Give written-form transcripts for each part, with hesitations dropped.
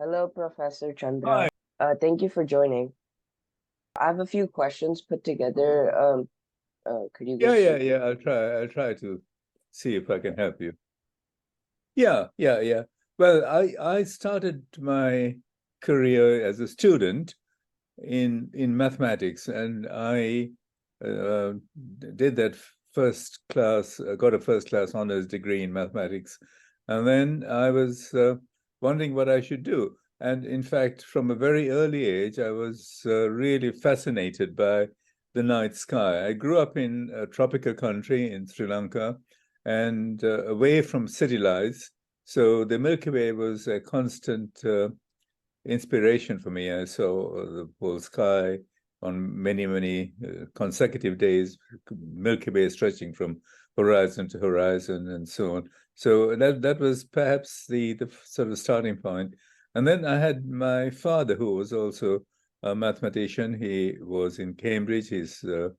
Hello, Professor Chandra. Hi. Thank you for joining. I have a few questions put together. Could you go through? Yeah. I'll try to see if I can help you. Yeah. Well, I started my career as a student in mathematics, and I uh, did that first class, got a first class honors degree in mathematics, and then I was wondering what I should do. And in fact, from a very early age, I was really fascinated by the night sky. I grew up in a tropical country in Sri Lanka and away from city lights. So the Milky Way was a constant inspiration for me. I saw the whole sky on many consecutive days, Milky Way stretching from horizon to horizon and so on. So that was perhaps the sort of starting point. And then I had my father, who was also a mathematician. He was in Cambridge. He's had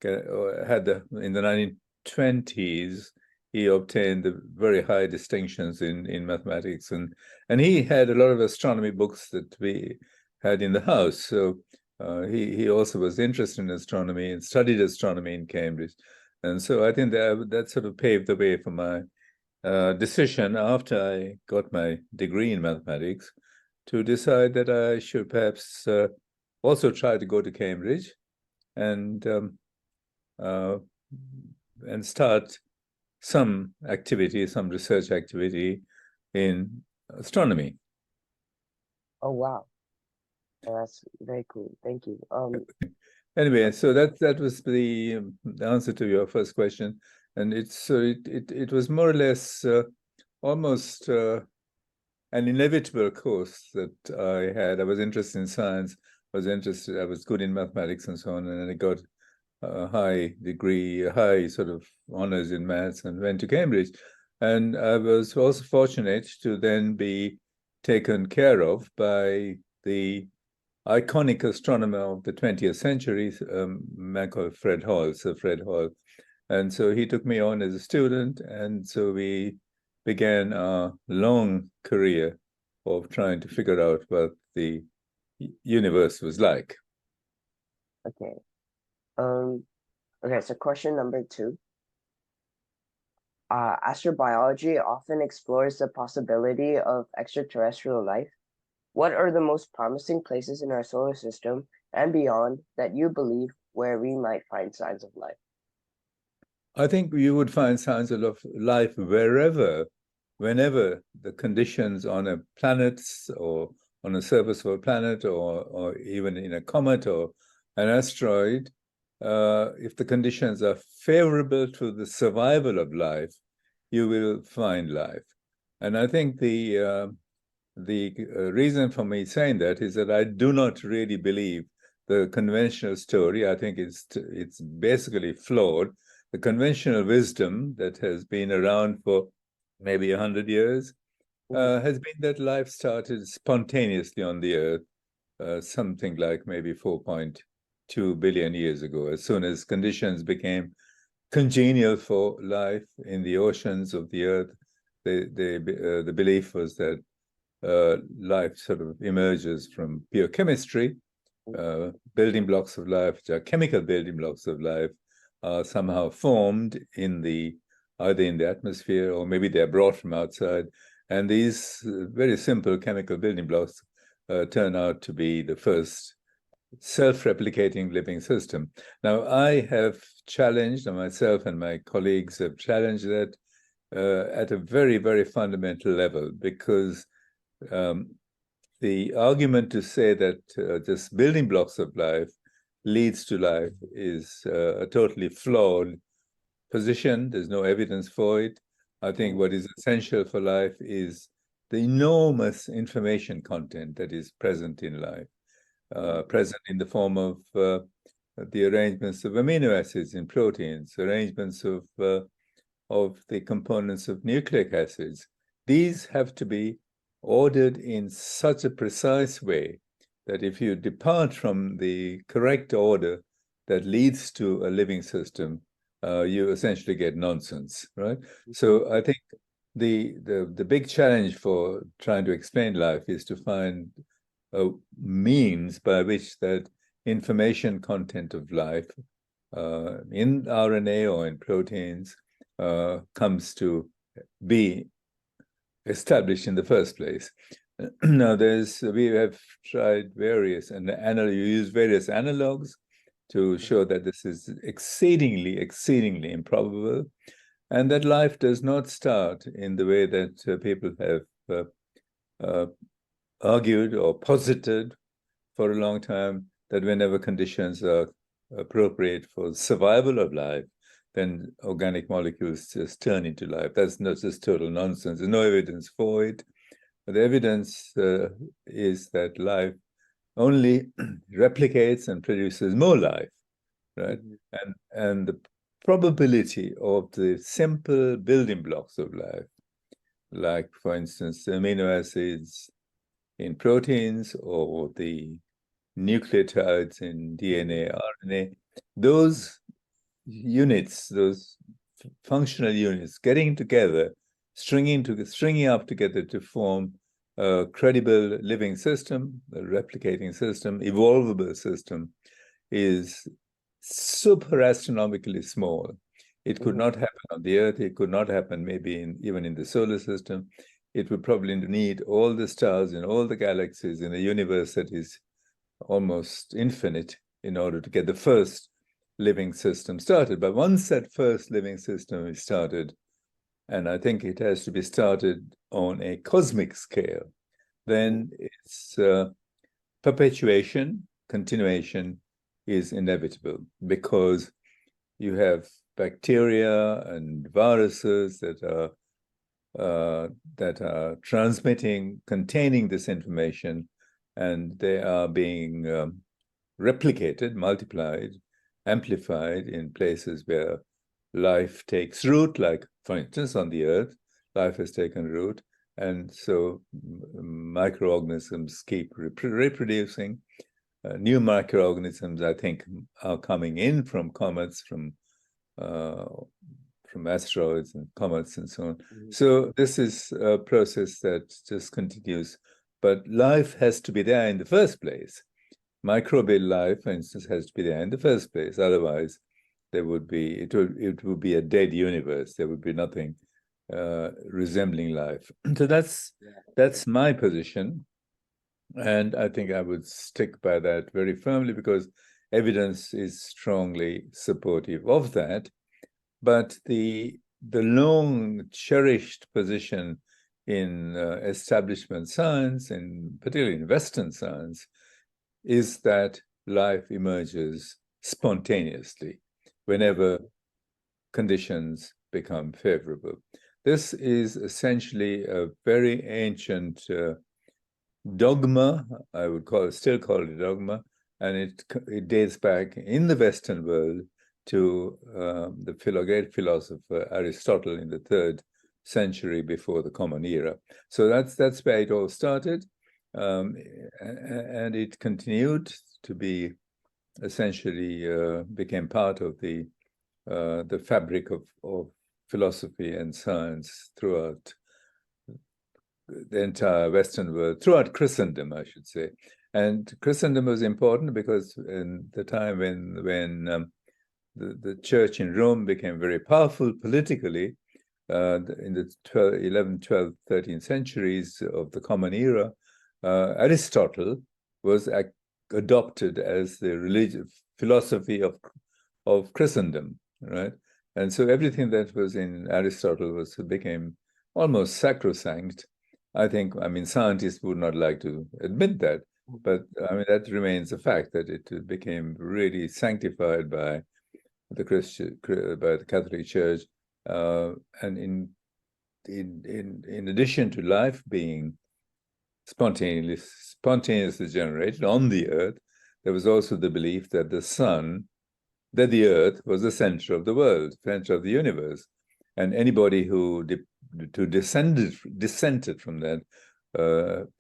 in the 1920s, he obtained the very high distinctions in mathematics, and he had a lot of astronomy books that we had in the house. So he also was interested in astronomy and studied astronomy in Cambridge, and so I think that sort of paved the way for my decision after I got my degree in mathematics to decide that I should perhaps also try to go to Cambridge and uh, and start some activity, some research activity in astronomy. Oh, wow. That's very cool. Thank you. Anyway, so that was the answer to your first question, and it was more or less almost an inevitable course that I had. I was interested in science. I was good in mathematics and so on, and then I got a high degree, a high sort of honors in maths, and went to Cambridge. And I was also fortunate to then be taken care of by the iconic astronomer of the 20th century, a man called Fred Hall, Sir Fred Hall. And so he took me on as a student, and so we began a long career of trying to figure out what the universe was like. Okay. Um, okay, so question number two. Astrobiology often explores the possibility of extraterrestrial life. What are the most promising places in our solar system and beyond that you believe where we might find signs of life? I think you would find signs of life wherever, whenever the conditions on a planet or on the surface of a planet or even in a comet or an asteroid, if the conditions are favorable to the survival of life, you will find life. And I think the reason for me saying that is that I do not really believe the conventional story. I think it's basically flawed. The conventional wisdom that has been around for maybe 100 years Mhm. has been that life started spontaneously on the Earth, something like maybe 4.2 billion years ago. As soon as conditions became congenial for life in the oceans of the Earth, the belief was that life sort of emerges from pure chemistry. Building blocks of life, which are chemical building blocks of life, are somehow formed either in the atmosphere or maybe they're brought from outside. And these very simple chemical building blocks turn out to be the first self-replicating living system. Now, I have challenged, and myself and my colleagues have challenged that at a very fundamental level, because um, the argument to say that just building blocks of life leads to life is a totally flawed position. There's no evidence for it. I think what is essential for life is the enormous information content that is present in life, present in the form of the arrangements of amino acids in proteins, arrangements of the components of nucleic acids. These have to be ordered in such a precise way that if you depart from the correct order that leads to a living system, you essentially get nonsense, right? So I think the big challenge for trying to explain life is to find a means by which that information content of life in RNA or in proteins comes to be established in the first place. Now, we have tried various, and you use various analogs to show that this is exceedingly improbable, and that life does not start in the way that people have argued or posited for a long time, that whenever conditions are appropriate for survival of life, then organic molecules just turn into life. That's not just total nonsense. There's no evidence for it. But the evidence is that life only replicates and produces more life, right? Mm-hmm. And the probability of the simple building blocks of life, like, for instance, amino acids in proteins or the nucleotides in DNA, RNA, those units, those functional units getting together, stringing up together to form a credible living system, a replicating system, evolvable system, is super astronomically small. It could not happen on the Earth. It could not happen maybe even in the solar system. It would probably need all the stars in all the galaxies in a universe that is almost infinite in order to get the first living system started. But once that first living system is started, and I think it has to be started on a cosmic scale, then its perpetuation, continuation is inevitable, because you have bacteria and viruses that are transmitting, containing this information, and they are being replicated, multiplied, amplified in places where life takes root, like, for instance, on the Earth, life has taken root, and so microorganisms keep reproducing. New microorganisms, I think, are coming in from comets, from asteroids and comets and so on. Mm-hmm. So this is a process that just continues, but life has to be there in the first place. Microbial life, for instance, has to be there in the first place. Otherwise, it would be a dead universe. There would be nothing resembling life. So that's my position, and I think I would stick by that very firmly, because evidence is strongly supportive of that. But the long cherished position in establishment science, and particularly in Western science, is that life emerges spontaneously whenever conditions become favorable. This is essentially a very ancient dogma. I would still call it a dogma, and it dates back in the Western world to the great philosopher Aristotle in the 3rd century before the Common Era. So that's where it all started. And it continued to be essentially became part of the fabric of philosophy and science throughout the entire Western world, throughout Christendom, I should say. And Christendom was important because in the time when the church in Rome became very powerful politically, in the 11th, 12th, 13th centuries of the Common Era, Aristotle was adopted as the religious philosophy of Christendom, right? And so everything that was in Aristotle became almost sacrosanct. I mean, scientists would not like to admit that, but I mean, that remains a fact, that it became really sanctified by the Catholic Church. And in addition to life being spontaneously generated on the Earth, there was also the belief that the Earth was the center of the world, center of the universe, and anybody who dissented from that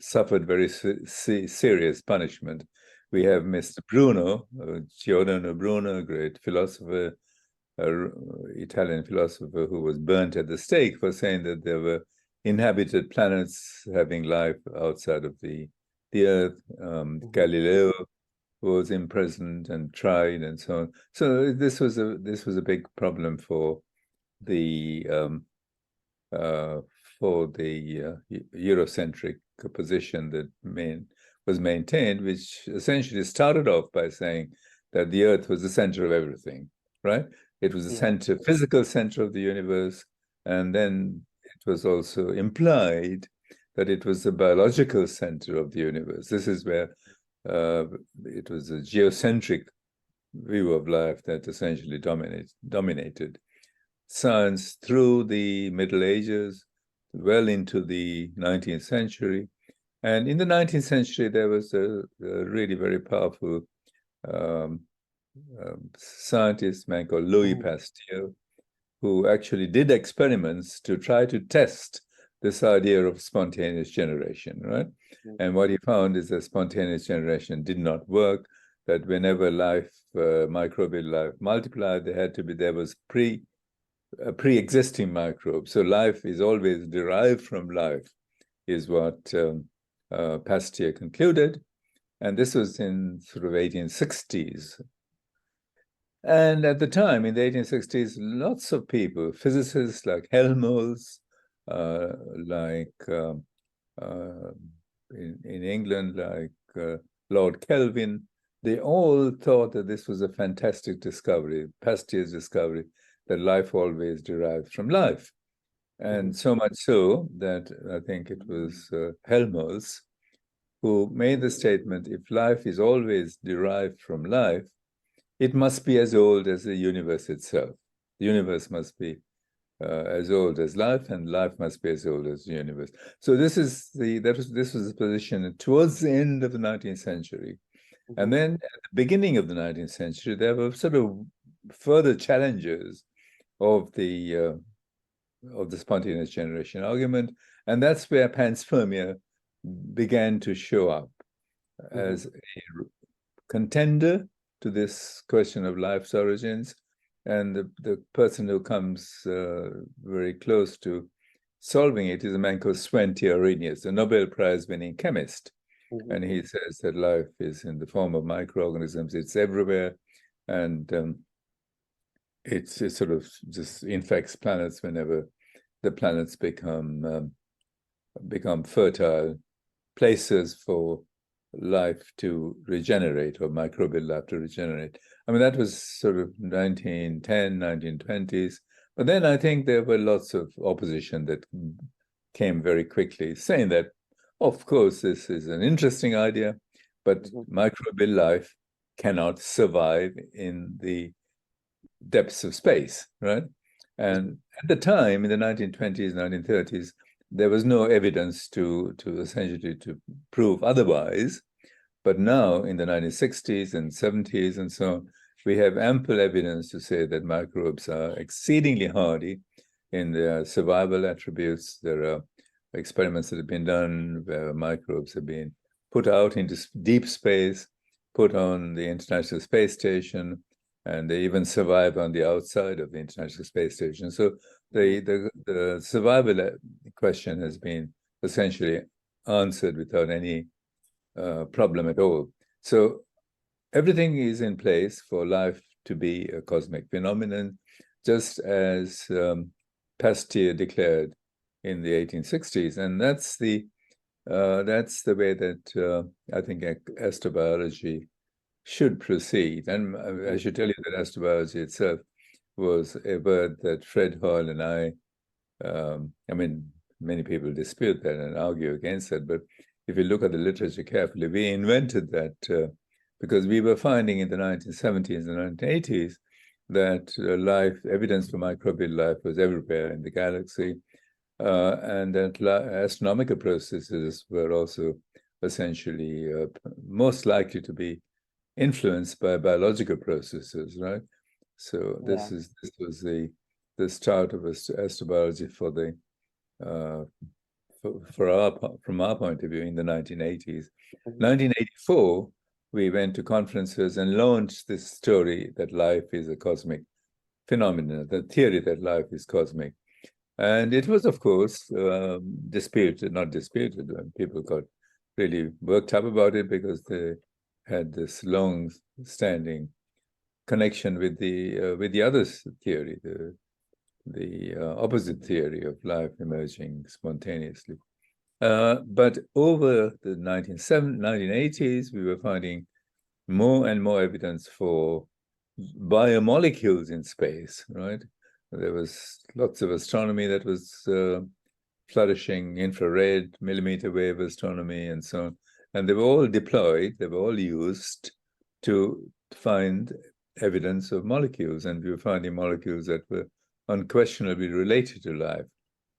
suffered very serious punishment. We have Mr. Bruno, Giordano Bruno, a great philosopher, an Italian philosopher who was burnt at the stake for saying that there were inhabited planets having life outside of the Earth. Galileo was imprisoned and tried, and so on. So this was a big problem for the Eurocentric position that was maintained, which essentially started off by saying that the Earth was the center of everything, right? It was the physical center of the universe, and then it was also implied that it was the biological center of the universe. This is where it was a geocentric view of life that essentially dominated science through the Middle Ages, well into the 19th century. And in the 19th century, there was a really very powerful scientist, man called Louis Pasteur, who actually did experiments to try to test this idea of spontaneous generation, right? And what he found is that spontaneous generation did not work, that whenever life, microbial life multiplied, there was a pre-existing microbe. So life is always derived from life, is what Pasteur concluded. And this was in sort of 1860s. And at the time, in the 1860s, lots of people, physicists like Helmholtz, in England, like Lord Kelvin, they all thought that this was a fantastic discovery, Pasteur's discovery, that life always derives from life. And so much so that I think it was Helmholtz who made the statement, if life is always derived from life, it must be as old as the universe itself. The universe must be as old as life, and life must be as old as the universe. So this was the position towards the end of the 19th century. And then at the beginning of the 19th century, there were sort of further challenges of the spontaneous generation argument, and that's where panspermia began to show up as a contender to this question of life's origins. And the person who comes very close to solving it is a man called Sven Arrhenius, a Nobel Prize-winning chemist. And he says that life is in the form of microorganisms, it's everywhere, and it sort of just infects planets whenever the planets become fertile places for life to regenerate, or microbial life to regenerate. I mean, that was sort of 1910, 1920s. But then I think there were lots of opposition that came very quickly, saying that, of course, this is an interesting idea, but microbial life cannot survive in the depths of space, right? And at the time, in the 1920s, 1930s, there was no evidence to essentially to prove otherwise. But now, in the 1960s and 70s and so on, we have ample evidence to say that microbes are exceedingly hardy in their survival attributes. There are experiments that have been done where microbes have been put out into deep space, put on the International Space Station, and they even survive on the outside of the International Space Station. So the survival question has been essentially answered without any problem at all. So everything is in place for life to be a cosmic phenomenon, just as Pasteur declared in the 1860s, and that's the way that I think astrobiology should proceed. And I should tell you that astrobiology itself was a word that Fred Hall and I mean, many people dispute that and argue against that, but if you look at the literature carefully, we invented that because we were finding in the 1970s and 1980s that evidence for microbial life was everywhere in the galaxy, and that astronomical processes were also essentially most likely to be influenced by biological processes, right? So this was the start of astrobiology from our point of view in the 1980s. 1984, we went to conferences and launched this story that life is a cosmic phenomena, the theory that life is cosmic. And it was, of course, disputed, not disputed. People got really worked up about it because they had this long-standing connection with the other theory, the opposite theory of life emerging spontaneously. But over the 1980s, we were finding more and more evidence for biomolecules in space, right? There was lots of astronomy that was flourishing, infrared, millimeter wave astronomy, and so on. And they were all deployed, they were all used to find evidence of molecules. And we were finding molecules that were unquestionably related to life.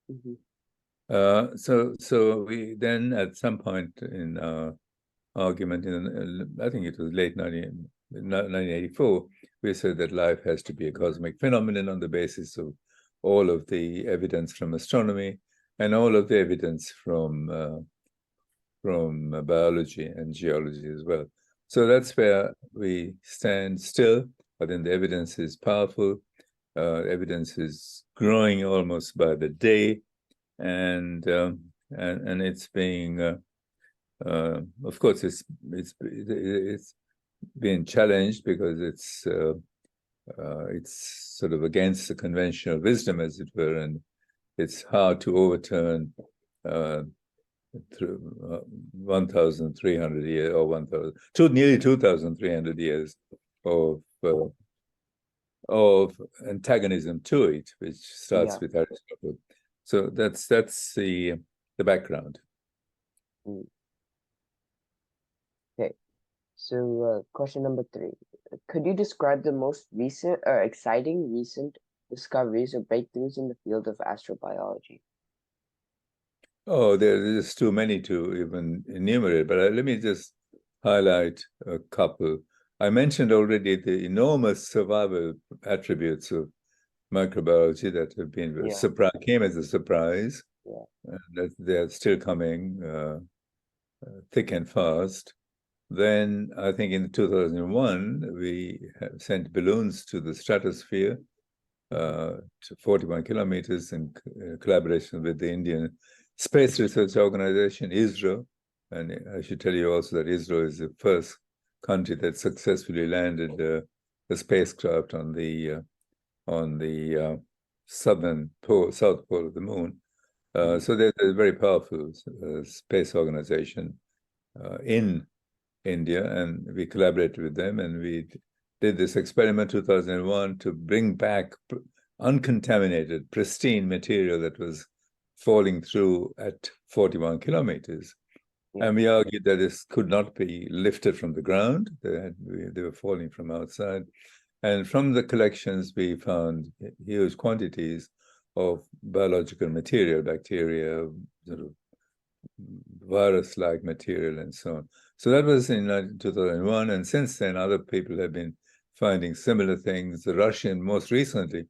Mm-hmm. So we then, at some point in our argument, I think it was late 1984, we said that life has to be a cosmic phenomenon on the basis of all of the evidence from astronomy and all of the evidence from biology and geology as well. So that's where we stand still. I think the evidence is powerful. Evidence is growing almost by the day, and it's being, of course, it's being challenged because it's sort of against the conventional wisdom, as it were, and it's hard to overturn through 1,300 years or nearly 2,300 years of antagonism to it, which starts with Aristotle. So that's the background. Okay. So question number 3. Could you describe the most recent or exciting recent discoveries or breakthroughs in the field of astrobiology? Oh, there's too many to even enumerate, but let me just highlight a couple. I mentioned already the enormous survival attributes of microbiology that have been came as a surprise, and that they're still coming thick and fast. Then I think in 2001, we sent balloons to the stratosphere to 41 kilometers in collaboration with the Indian Space Research Organization, ISRO. And I should tell you also that ISRO is the first country that successfully landed a spacecraft on the south pole of the moon. So they're a very powerful space organization in India, and we collaborated with them, and we did this experiment 2001 to bring back uncontaminated, pristine material that was falling through at 41 kilometers. And we argued that this could not be lifted from the ground. They were falling from outside. And from the collections, we found huge quantities of biological material, bacteria, sort of virus-like material, and so on. So that was in 2001. And since then, other people have been finding similar things. Most recently,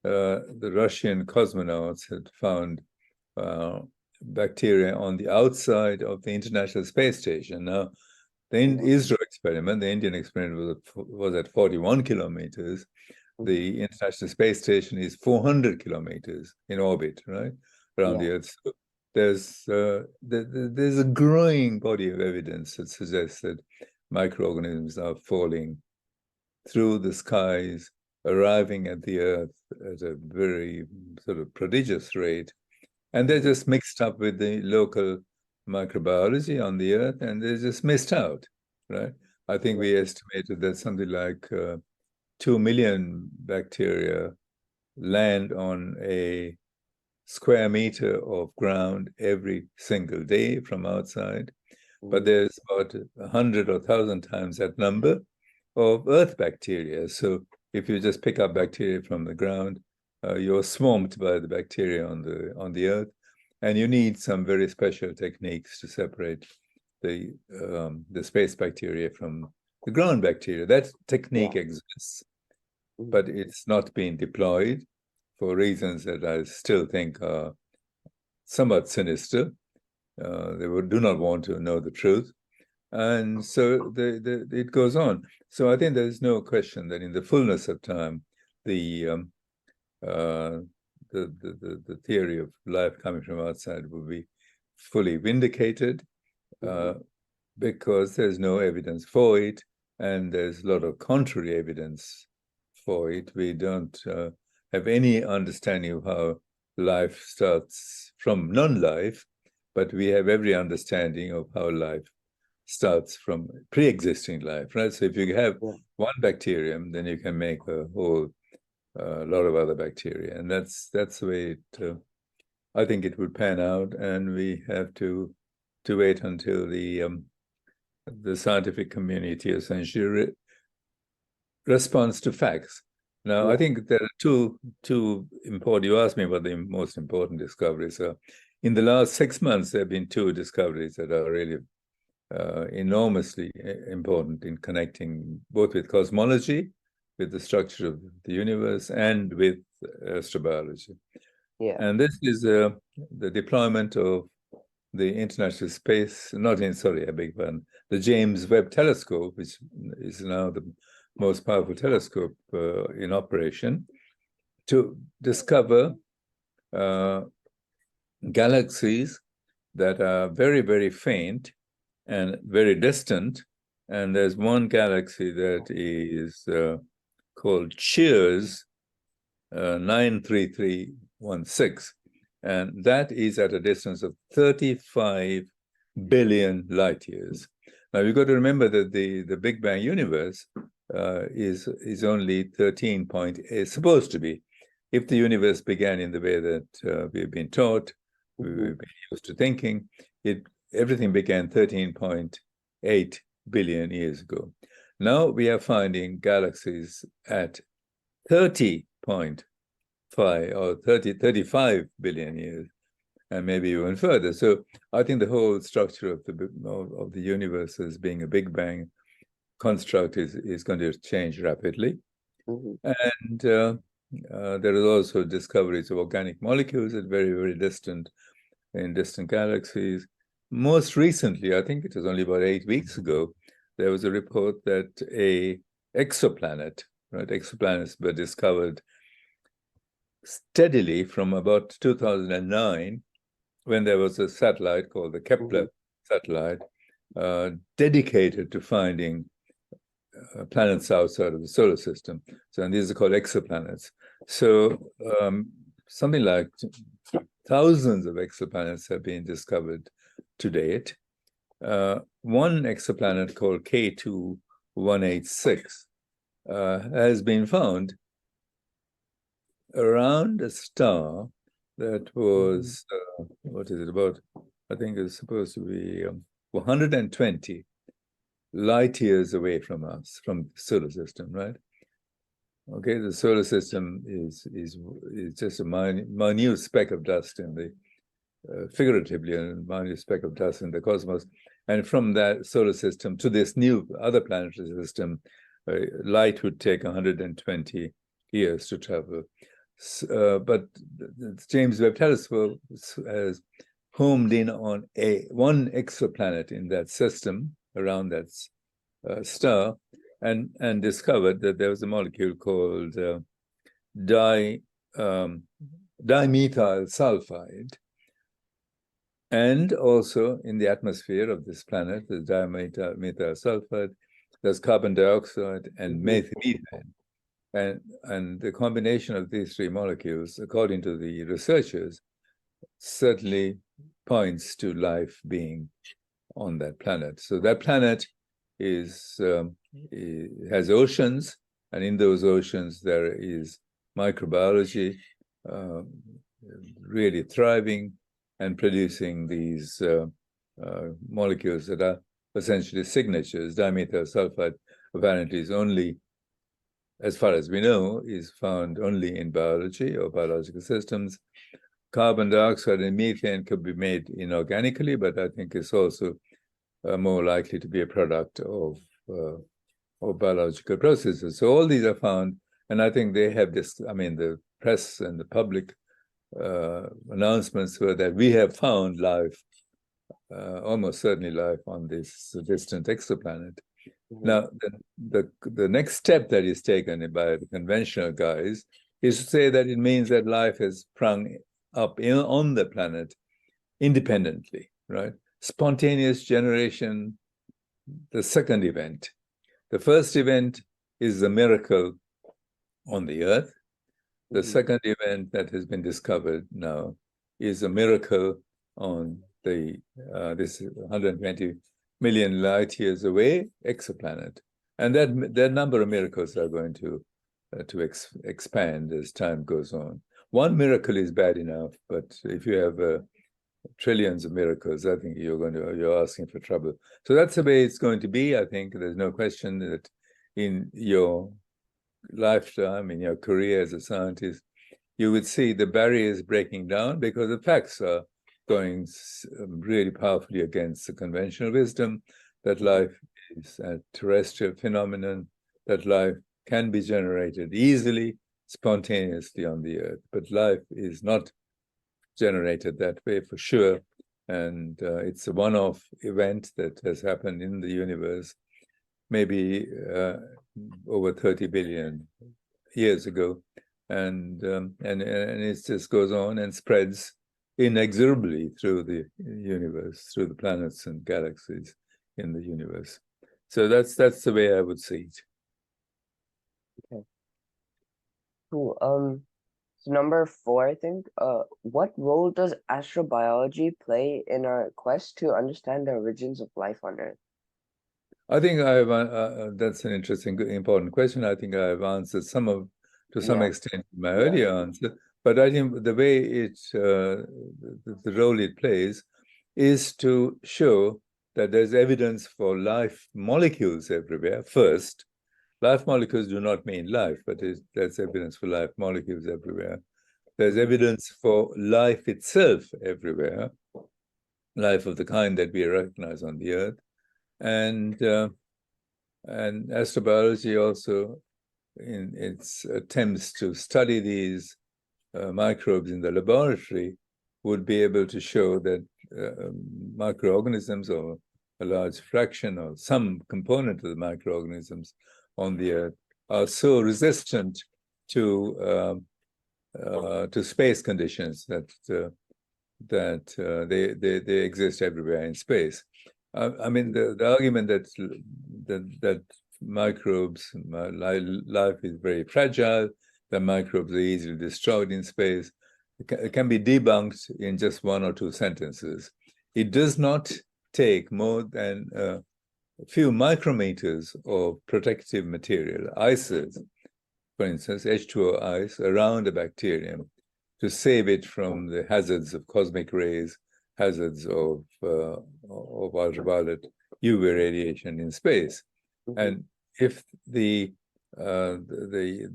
the Russian cosmonauts had found bacteria on the outside of the International Space Station. Now, the ISRO experiment, the Indian experiment, was at 41 kilometers. The International Space Station is 400 kilometers in orbit, right, around the Earth. So there's a growing body of evidence that suggests that microorganisms are falling through the skies, arriving at the Earth at a very sort of prodigious rate. And they're just mixed up with the local microbiology on the Earth, and they're just missed out, right? I think we estimated that something like 2 million bacteria land on a square meter of ground every single day from outside. But there's about 100 or 1,000 times that number of Earth bacteria. So if you just pick up bacteria from the ground, you're swamped by the bacteria on the Earth, and you need some very special techniques to separate the space bacteria from the ground bacteria. That technique exists, but it's not being deployed for reasons that I still think are somewhat sinister. They do not want to know the truth. And so it goes on. So I think there's no question that in the fullness of time, the the theory of life coming from outside will be fully vindicated, because there's no evidence for it, and there's a lot of contrary evidence for it. We don't have any understanding of how life starts from non-life, but we have every understanding of how life starts from pre-existing life, right? So if you have one bacterium, then you can make a whole lot of other bacteria, and that's the way it. I think it would pan out, and we have to wait until the scientific community essentially responds to facts. Now, I think there are two important. You asked me about the most important discoveries. In the last 6 months, there have been two discoveries that are really enormously important in connecting both with cosmology, with the structure of the universe, and with astrobiology. And this is the deployment of the International Space, the James Webb Telescope, which is now the most powerful telescope in operation, to discover galaxies that are very, very faint and very distant. And there's one galaxy that is called Cheers 93316, and that is at a distance of 35 billion light years. Now, you've got to remember that the Big Bang universe is only 13.8, supposed to be. If the universe began in the way that we've been taught, we've been used to thinking, everything began 13.8 billion years ago. Now we are finding galaxies at 30.5 or 35 billion years, and maybe even further. So I think the whole structure of the universe as being a Big Bang construct is going to change rapidly. And there are also discoveries of organic molecules at very, very distant galaxies. Most recently, I think it was only about 8 weeks ago, there was a report that exoplanets were discovered steadily from about 2009, when there was a satellite called the Kepler satellite, dedicated to finding planets outside of the solar system. So, and these are called exoplanets. So something like thousands of exoplanets have been discovered to date. One exoplanet called K2186 has been found around a star that was, I think it's supposed to be 120 light years away from us, from the solar system, right? Okay, the solar system is just a minute speck of dust in the, figuratively, a minute speck of dust in the cosmos. And from that solar system to this new other planetary system, light would take 120 years to travel. But the James Webb Telescope has homed in on one exoplanet in that system around that star, and discovered that there was a molecule called dimethyl sulfide, and also in the atmosphere of this planet, the dimethyl sulfide, there's carbon dioxide and methane. And the combination of these three molecules, according to the researchers, certainly points to life being on that planet. So that planet has oceans, and in those oceans there is microbiology really thriving and producing these molecules that are essentially signatures. Dimethyl sulfide apparently is only, as far as we know, is found only in biology or biological systems. Carbon dioxide and methane could be made inorganically, but I think it's also more likely to be a product of biological processes. So all these are found, and I think they have this, the press and the public announcements were that we have found life, almost certainly life on this distant exoplanet. Now, the next step that is taken by the conventional guys is to say that it means that life has sprung up on the planet independently, right? Spontaneous generation, the second event. The first event is the miracle on the Earth. The second event that has been discovered now is a miracle on this 120 million light years away exoplanet, and that number of miracles are going to expand as time goes on. One miracle is bad enough, but if you have trillions of miracles, I think you're asking for trouble. So that's the way it's going to be. I think there's no question that in your lifetime, in your career as a scientist, you would see the barriers breaking down because the facts are going really powerfully against the conventional wisdom that life is a terrestrial phenomenon, that life can be generated easily, spontaneously on the Earth, but life is not generated that way for sure. And it's a one-off event that has happened in the universe, maybe over 30 billion years ago. And it just goes on and spreads inexorably through the universe, through the planets and galaxies in the universe. So that's the way I would see it. Okay. Cool. So number 4, I think. What role does astrobiology play in our quest to understand the origins of life on Earth? I think that's an interesting, important question. I think I've answered to some extent, my earlier answer. But I think the way the role it plays is to show that there's evidence for life molecules everywhere. First, life molecules do not mean life, but there's evidence for life molecules everywhere. There's evidence for life itself everywhere, life of the kind that we recognize on the Earth. And astrobiology also, in its attempts to study these microbes in the laboratory, would be able to show that microorganisms, or a large fraction or some component of the microorganisms on the Earth, are so resistant to space conditions that they exist everywhere in space. I mean, the argument that microbes, life is very fragile, that microbes are easily destroyed in space, it can be debunked in just 1 or 2 sentences. It does not take more than a few micrometers of protective material, ices, for instance, H2O ice, around a bacterium to save it from the hazards of cosmic rays, hazards of ultraviolet UV radiation in space. And if the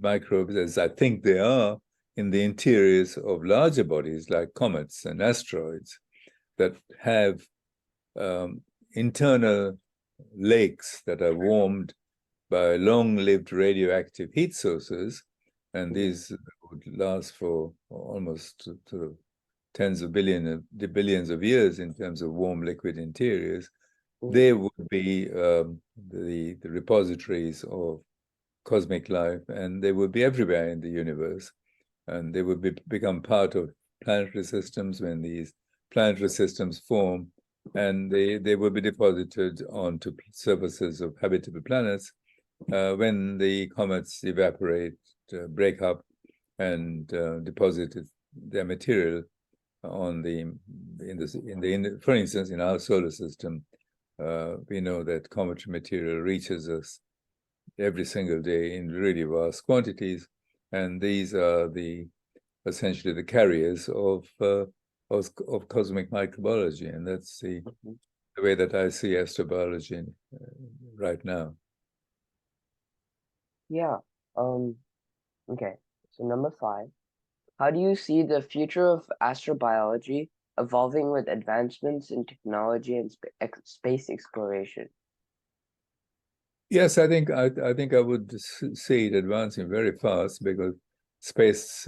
microbes, as I think they are, in the interiors of larger bodies like comets and asteroids that have internal lakes that are warmed by long-lived radioactive heat sources, and these would last for almost sort of tens of billions of years in terms of warm liquid interiors, they would be the repositories of cosmic life, and they would be everywhere in the universe, and they would become part of planetary systems when these planetary systems form, and they will be deposited onto surfaces of habitable planets when the comets evaporate, break up, and deposit their material on for instance, in our solar system. We know that cometary material reaches us every single day in really vast quantities, and these are essentially the carriers of cosmic microbiology, and that's the way that I see astrobiology right now. Yeah. Okay. So number 5, how do you see the future of astrobiology evolving with advancements in technology and space exploration? Yes, I think I would see it advancing very fast because space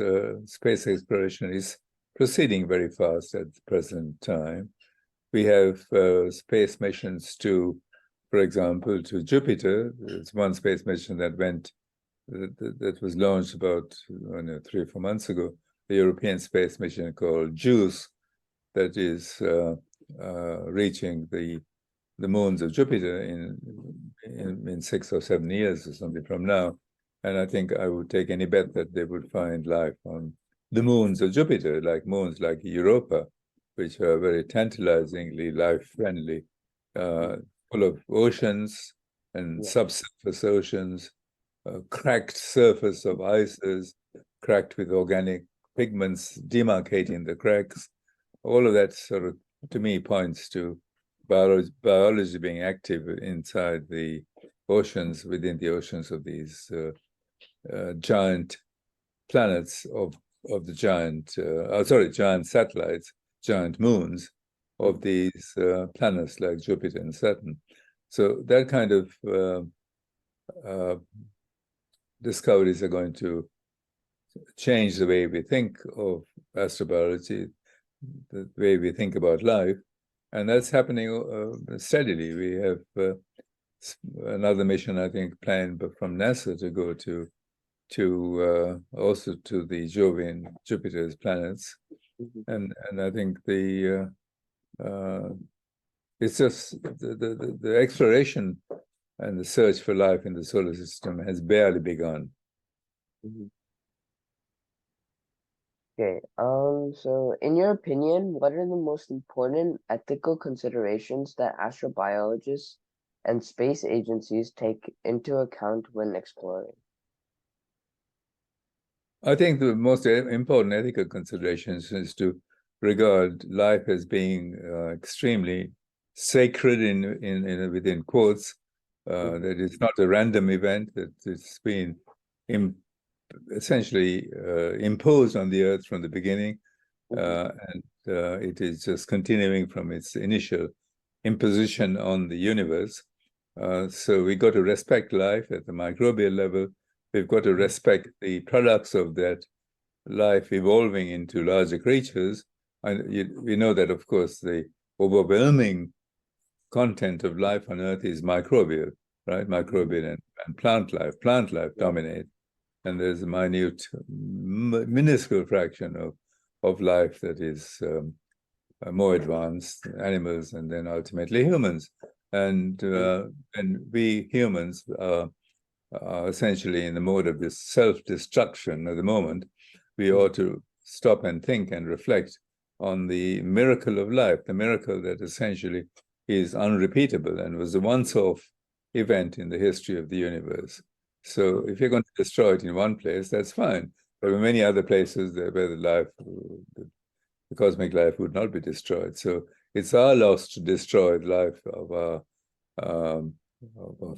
exploration is proceeding very fast at the present time. We have space missions to, for example, to Jupiter. There's one space mission that was launched about 3 or 4 months ago, the European space mission called JUICE, that is reaching the moons of Jupiter in 6 or 7 years or something from now. And I think I would take any bet that they would find life on the moons of Jupiter, like moons like Europa, which are very tantalizingly life-friendly, full of oceans and subsurface oceans, cracked surface of ices, cracked with organic pigments demarcating the cracks. All of that sort of, to me, points to biology being active inside the oceans, within the oceans of these giant planets of the giant satellites, giant moons of these planets like Jupiter and Saturn. So that kind of discoveries are going to change the way we think of astrobiology, the way we think about life, and that's happening steadily. We have another mission, I think, planned from NASA to go to also to the Jovian, Jupiter's planets, and I think it's just the exploration and the search for life in the solar system has barely begun. Okay, so in your opinion, what are the most important ethical considerations that astrobiologists and space agencies take into account when exploring? I think the most important ethical considerations is to regard life as being extremely sacred within quotes, that it's not a random event, that it's been essentially imposed on the Earth from the beginning, and it is just continuing from its initial imposition on the universe. So we got to respect life at the microbial level. We've got to respect the products of that life evolving into larger creatures. And we know that, of course, the overwhelming content of life on Earth is microbial, right? Microbial and plant life. Plant life dominate. And there's a minute, minuscule fraction of life that is more advanced, animals, and then ultimately humans. And we humans are essentially in the mode of this self-destruction at the moment. We ought to stop and think and reflect on the miracle of life, the miracle that essentially is unrepeatable and was a once-off event in the history of the universe. So if you're going to destroy it in one place, that's fine. There are many other places where the cosmic life would not be destroyed. So it's our loss to destroy the life of our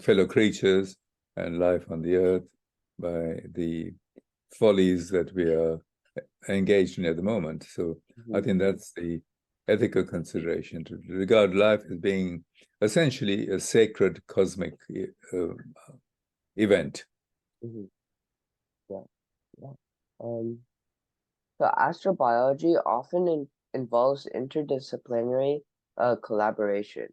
fellow creatures and life on the Earth by the follies that we are engaged in at the moment. So I think that's the ethical consideration, to regard life as being essentially a sacred cosmic event. So astrobiology often involves interdisciplinary collaboration.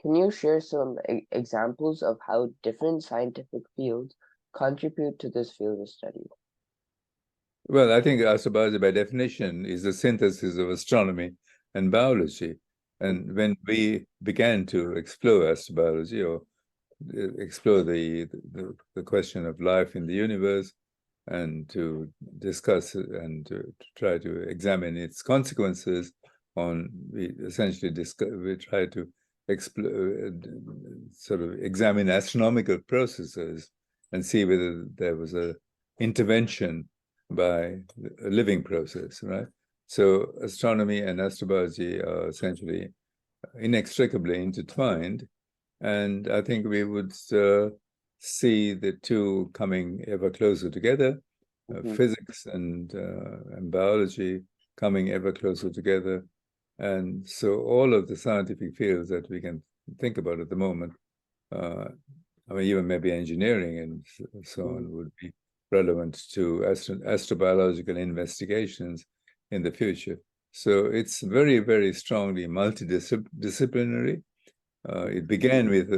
Can you share some examples of how different scientific fields contribute to this field of study? Well, I think astrobiology, by definition, is a synthesis of astronomy and biology. And when we began to explore astrobiology, or explore the question of life in the universe, and to discuss and to try to examine its consequences, we try to sort of examine astronomical processes and see whether there was a intervention by a living process, right? So astronomy and astrobiology are essentially inextricably intertwined, and I think we would see the two coming ever closer together, physics and biology coming ever closer together. And so all of the scientific fields that we can think about at the moment, I mean, even maybe engineering and so on, would be relevant to astrobiological investigations in the future. So it's very, very strongly multidisciplinary. It began with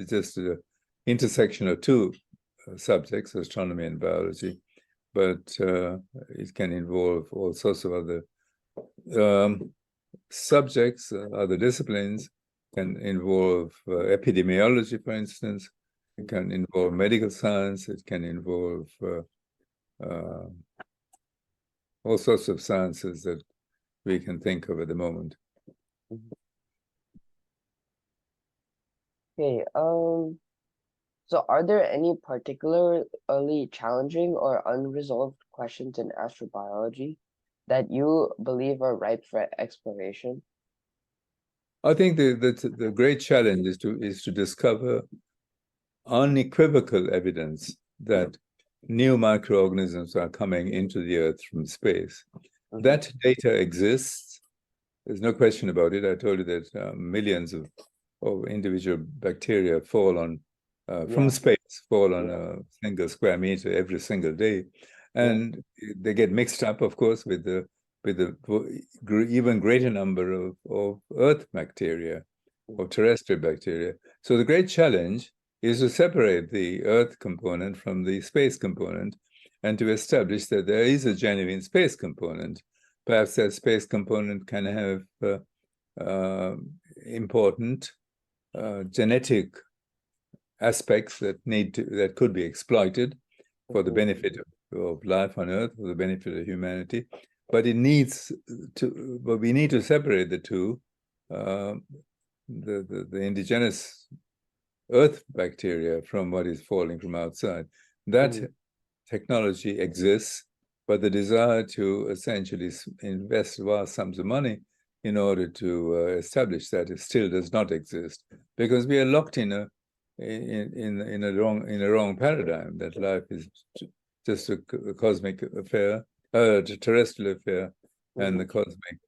just an intersection of two subjects, astronomy and biology, but it can involve all sorts of other subjects, other disciplines. Can involve epidemiology, for instance. It can involve medical science. It can involve all sorts of sciences that we can think of at the moment. Okay, so are there any particularly challenging or unresolved questions in astrobiology that you believe are ripe for exploration? I think the great challenge is to discover unequivocal evidence that new microorganisms are coming into the Earth from space. Mhm. That data exists. There's no question about it. I told you that millions of individual bacteria fall on from space, fall on a single square meter every single day, and they get mixed up, of course, with the even greater number of Earth bacteria or terrestrial bacteria. So the great challenge is to separate the Earth component from the space component and to establish that there is a genuine space component. Perhaps that space component can have important genetic aspects that could be exploited for the benefit of life on Earth, for the benefit of humanity. But we need to separate the two, the indigenous Earth bacteria from what is falling from outside. That technology exists, but the desire to essentially invest vast sums of money in order to establish that it still does not exist, because we are locked in a wrong paradigm, that life is just a cosmic affair, a terrestrial affair, and the cosmic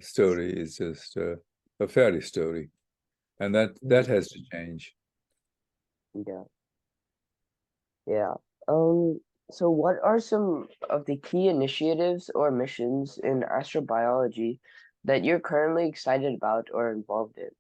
story is just a fairy story, and that has to change. Yeah. So what are some of the key initiatives or missions in astrobiology that you're currently excited about or involved in?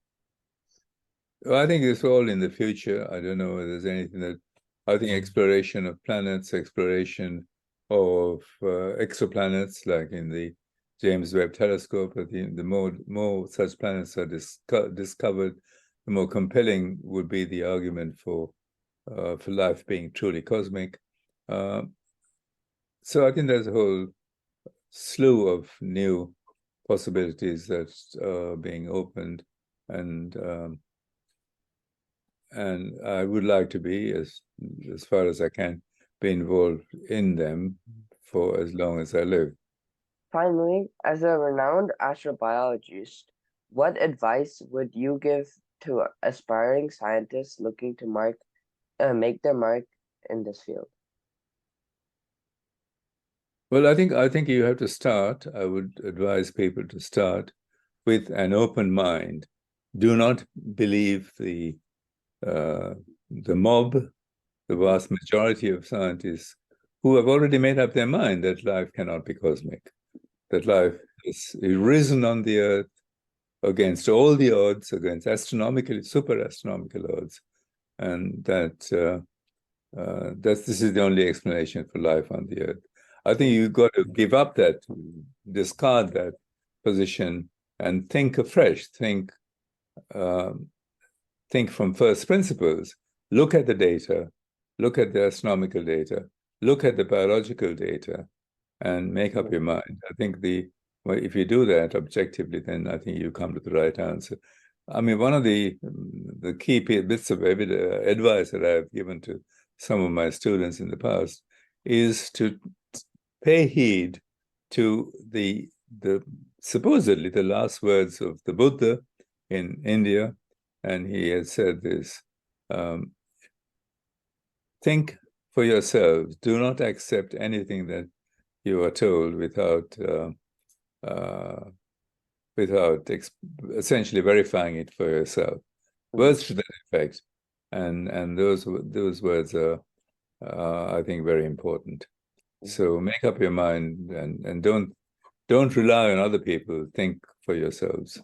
Well, I think it's all in the future. I don't know whether there's anything that I think exploration of planets, exploration of exoplanets, like in the James Webb Telescope. I think the more such planets are discovered, the more compelling would be the argument for life being truly cosmic. So I think there's a whole slew of new possibilities that are being opened, and I would like to be, as far as I can, be involved in them for as long as I live. Finally, as a renowned astrobiologist, what advice would you give to aspiring scientists looking to make their mark in this field? Well, I think you have to start. I would advise people to start with an open mind. Do not believe the mob, the vast majority of scientists who have already made up their mind that life cannot be cosmic, that life is risen on the Earth against all the odds, against super astronomical odds, and that this is the only explanation for life on the Earth. I think you've got to give up that, discard that position, and think afresh. Think from first principles. Look at the data, look at the astronomical data, look at the biological data, and make up your mind. I think if you do that objectively, then I think you come to the right answer. I mean, one of the key bits of advice that I've given to some of my students in the past is to pay heed to the supposedly the last words of the Buddha in India, and he had said this: think for yourselves. Do not accept anything that you are told without essentially verifying it for yourself. Words to that effect, and those words are, I think, very important. So make up your mind, and don't rely on other people. Think for yourselves.